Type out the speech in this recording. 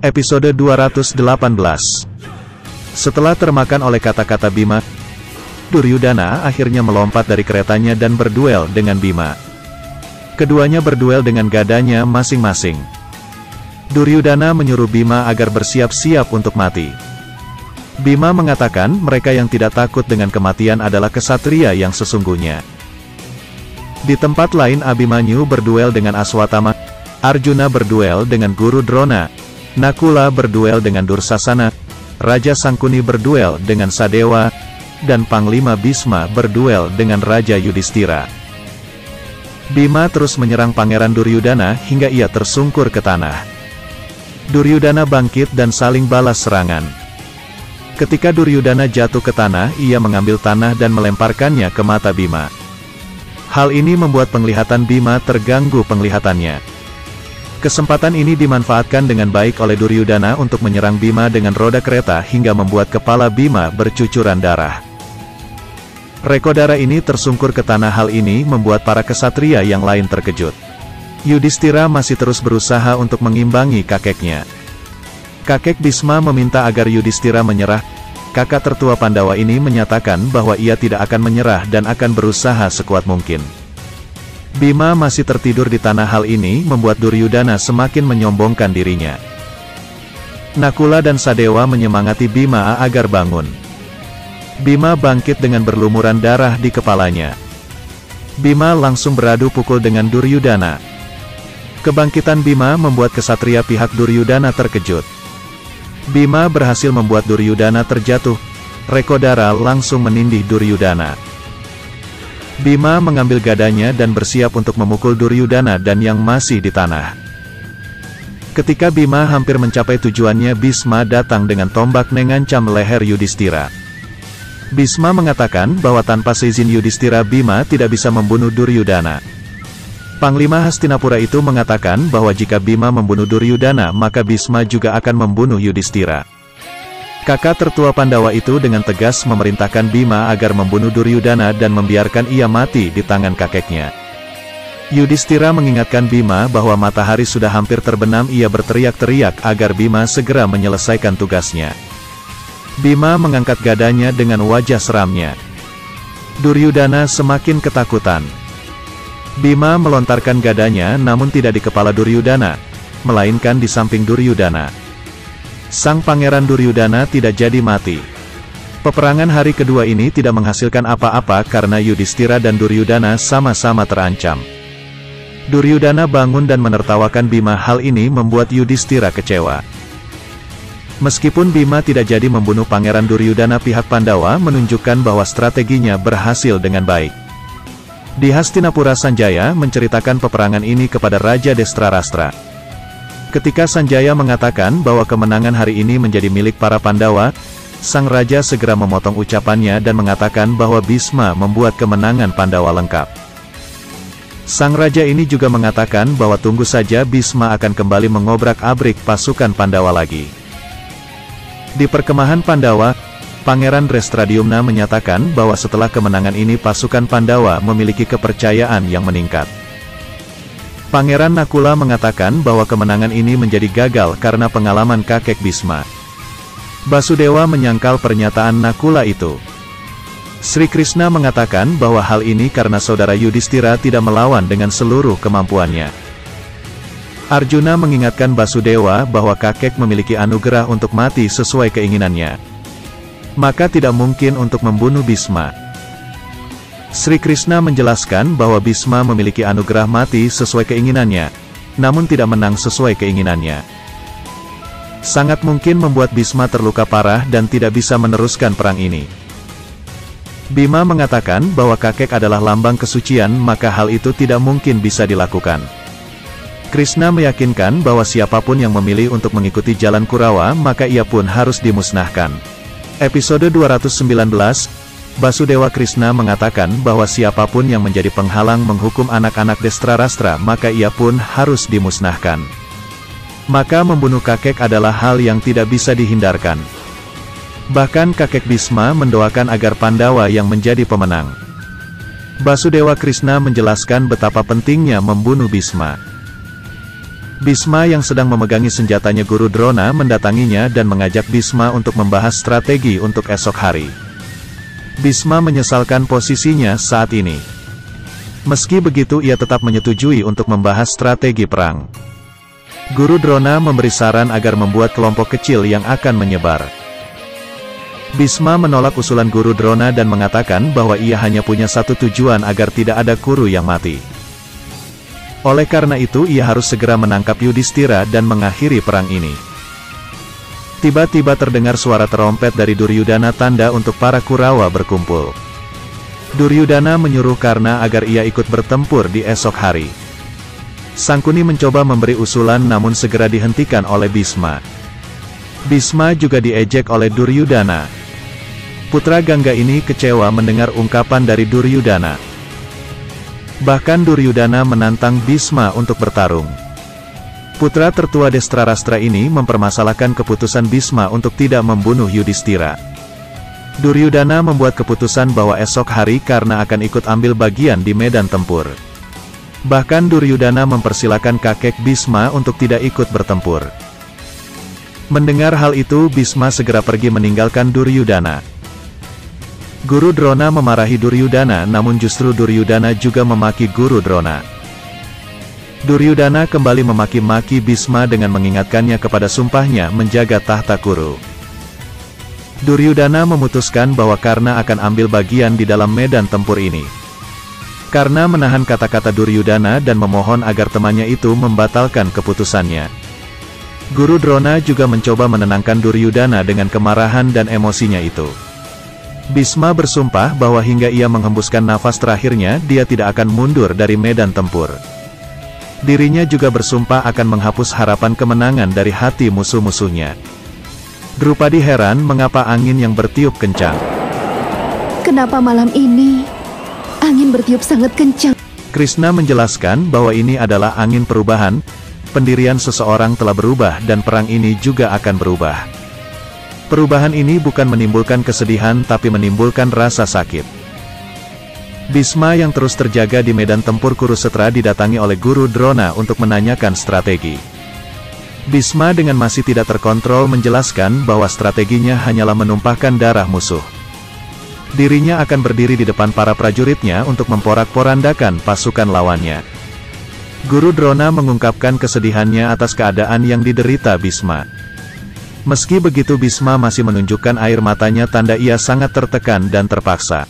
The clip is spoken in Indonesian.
Episode 218. Setelah termakan oleh kata-kata Bima, Duryudana akhirnya melompat dari keretanya dan berduel dengan Bima. Keduanya berduel dengan gadanya masing-masing. Duryudana menyuruh Bima agar bersiap-siap untuk mati. Bima mengatakan mereka yang tidak takut dengan kematian adalah kesatria yang sesungguhnya. Di tempat lain Abhimanyu berduel dengan Aswatthama, Arjuna berduel dengan Guru Drona, Nakula berduel dengan Dursasana, Raja Sangkuni berduel dengan Sadewa, dan Panglima Bhisma berduel dengan Raja Yudhistira. Bima terus menyerang Pangeran Duryudana hingga ia tersungkur ke tanah. Duryudana bangkit dan saling balas serangan. Ketika Duryudana jatuh ke tanah, ia mengambil tanah dan melemparkannya ke mata Bima. Hal ini membuat penglihatan Bima terganggu penglihatannya. Kesempatan ini dimanfaatkan dengan baik oleh Duryudana untuk menyerang Bima dengan roda kereta hingga membuat kepala Bima bercucuran darah. Rekodara ini tersungkur ke tanah. Hal ini membuat para kesatria yang lain terkejut. Yudhistira masih terus berusaha untuk mengimbangi kakeknya. Kakek Bhisma meminta agar Yudhistira menyerah. Kakak tertua Pandawa ini menyatakan bahwa ia tidak akan menyerah dan akan berusaha sekuat mungkin. Bima masih tertidur di tanah. Hal ini membuat Duryudana semakin menyombongkan dirinya. Nakula dan Sadewa menyemangati Bima agar bangun. Bima bangkit dengan berlumuran darah di kepalanya. Bima langsung beradu pukul dengan Duryudana. Kebangkitan Bima membuat kesatria pihak Duryudana terkejut. Bima berhasil membuat Duryudana terjatuh. Rekodara langsung menindih Duryudana. Bima mengambil gadanya dan bersiap untuk memukul Duryudana dan yang masih di tanah. Ketika Bima hampir mencapai tujuannya, Bhisma datang dengan tombak mengancam leher Yudhistira. Bhisma mengatakan bahwa tanpa seizin Yudhistira, Bima tidak bisa membunuh Duryudana. Panglima Hastinapura itu mengatakan bahwa jika Bima membunuh Duryudana, maka Bhisma juga akan membunuh Yudhistira. Kakak tertua Pandawa itu dengan tegas memerintahkan Bima agar membunuh Duryudana dan membiarkan ia mati di tangan kakeknya. Yudhistira mengingatkan Bima bahwa matahari sudah hampir terbenam. Ia berteriak-teriak agar Bima segera menyelesaikan tugasnya. Bima mengangkat gadanya dengan wajah seramnya. Duryudana semakin ketakutan. Bima melontarkan gadanya namun tidak di kepala Duryudana, melainkan di samping Duryudana. Sang Pangeran Duryudana tidak jadi mati. Peperangan hari kedua ini tidak menghasilkan apa-apa karena Yudhistira dan Duryudana sama-sama terancam. Duryudana bangun dan menertawakan Bima. Hal ini membuat Yudhistira kecewa. Meskipun Bima tidak jadi membunuh Pangeran Duryudana, pihak Pandawa menunjukkan bahwa strateginya berhasil dengan baik. Di Hastinapura, Sanjaya menceritakan peperangan ini kepada Raja Destrarastra. Ketika Sanjaya mengatakan bahwa kemenangan hari ini menjadi milik para Pandawa, sang raja segera memotong ucapannya dan mengatakan bahwa Bhisma membuat kemenangan Pandawa lengkap. Sang raja ini juga mengatakan bahwa tunggu saja, Bhisma akan kembali mengobrak-abrik pasukan Pandawa lagi. Di perkemahan Pandawa, Pangeran Drestadyumna menyatakan bahwa setelah kemenangan ini pasukan Pandawa memiliki kepercayaan yang meningkat. Pangeran Nakula mengatakan bahwa kemenangan ini menjadi gagal karena pengalaman kakek Bhisma. Basudewa menyangkal pernyataan Nakula itu. Sri Krishna mengatakan bahwa hal ini karena saudara Yudhistira tidak melawan dengan seluruh kemampuannya. Arjuna mengingatkan Basudewa bahwa kakek memiliki anugerah untuk mati sesuai keinginannya. Maka tidak mungkin untuk membunuh Bhisma. Sri Krishna menjelaskan bahwa Bhisma memiliki anugerah mati sesuai keinginannya, namun tidak menang sesuai keinginannya. Sangat mungkin membuat Bhisma terluka parah dan tidak bisa meneruskan perang ini. Bima mengatakan bahwa kakek adalah lambang kesucian, maka hal itu tidak mungkin bisa dilakukan. Krishna meyakinkan bahwa siapapun yang memilih untuk mengikuti jalan Kurawa, maka ia pun harus dimusnahkan. Episode 219, Basudewa Krishna mengatakan bahwa siapapun yang menjadi penghalang menghukum anak-anak Destrarastra, maka ia pun harus dimusnahkan. Maka membunuh kakek adalah hal yang tidak bisa dihindarkan. Bahkan kakek Bhisma mendoakan agar Pandawa yang menjadi pemenang. Basudewa Krishna menjelaskan betapa pentingnya membunuh Bhisma. Bhisma yang sedang memegangi senjatanya Guru Drona mendatanginya dan mengajak Bhisma untuk membahas strategi untuk esok hari. Bhisma menyesalkan posisinya saat ini. Meski begitu ia tetap menyetujui untuk membahas strategi perang. Guru Drona memberi saran agar membuat kelompok kecil yang akan menyebar. Bhisma menolak usulan Guru Drona dan mengatakan bahwa ia hanya punya satu tujuan agar tidak ada Kuru yang mati. Oleh karena itu ia harus segera menangkap Yudhishthira dan mengakhiri perang ini. Tiba-tiba terdengar suara terompet dari Duryudana, tanda untuk para Kurawa berkumpul. Duryudana menyuruh Karna agar ia ikut bertempur di esok hari. Sangkuni mencoba memberi usulan namun segera dihentikan oleh Bhisma. Bhisma juga diejek oleh Duryudana. Putra Gangga ini kecewa mendengar ungkapan dari Duryudana. Bahkan Duryudana menantang Bhisma untuk bertarung. Putra tertua Destrarastra ini mempermasalahkan keputusan Bhisma untuk tidak membunuh Yudhishthira. Duryudana membuat keputusan bahwa esok hari Karna akan ikut ambil bagian di medan tempur. Bahkan Duryudana mempersilakan kakek Bhisma untuk tidak ikut bertempur. Mendengar hal itu Bhisma segera pergi meninggalkan Duryudana. Guru Drona memarahi Duryudana, namun justru Duryudana juga memaki Guru Drona. Duryudana kembali memaki-maki Bhisma dengan mengingatkannya kepada sumpahnya menjaga tahta Kuru. Duryudana memutuskan bahwa Karna akan ambil bagian di dalam medan tempur ini. Karna menahan kata-kata Duryudana dan memohon agar temannya itu membatalkan keputusannya. Guru Drona juga mencoba menenangkan Duryudana dengan kemarahan dan emosinya itu. Bhisma bersumpah bahwa hingga ia menghembuskan nafas terakhirnya, dia tidak akan mundur dari medan tempur. Dirinya juga bersumpah akan menghapus harapan kemenangan dari hati musuh-musuhnya. Drupadi heran mengapa angin yang bertiup kencang. Kenapa malam ini angin bertiup sangat kencang? Krishna menjelaskan bahwa ini adalah angin perubahan, pendirian seseorang telah berubah dan perang ini juga akan berubah. Perubahan ini bukan menimbulkan kesedihan tapi menimbulkan rasa sakit. Bhisma yang terus terjaga di medan tempur Kurusetra didatangi oleh Guru Drona untuk menanyakan strategi. Bhisma dengan masih tidak terkontrol menjelaskan bahwa strateginya hanyalah menumpahkan darah musuh. Dirinya akan berdiri di depan para prajuritnya untuk memporak-porandakan pasukan lawannya. Guru Drona mengungkapkan kesedihannya atas keadaan yang diderita Bhisma. Meski begitu Bhisma masih menunjukkan air matanya, tanda ia sangat tertekan dan terpaksa.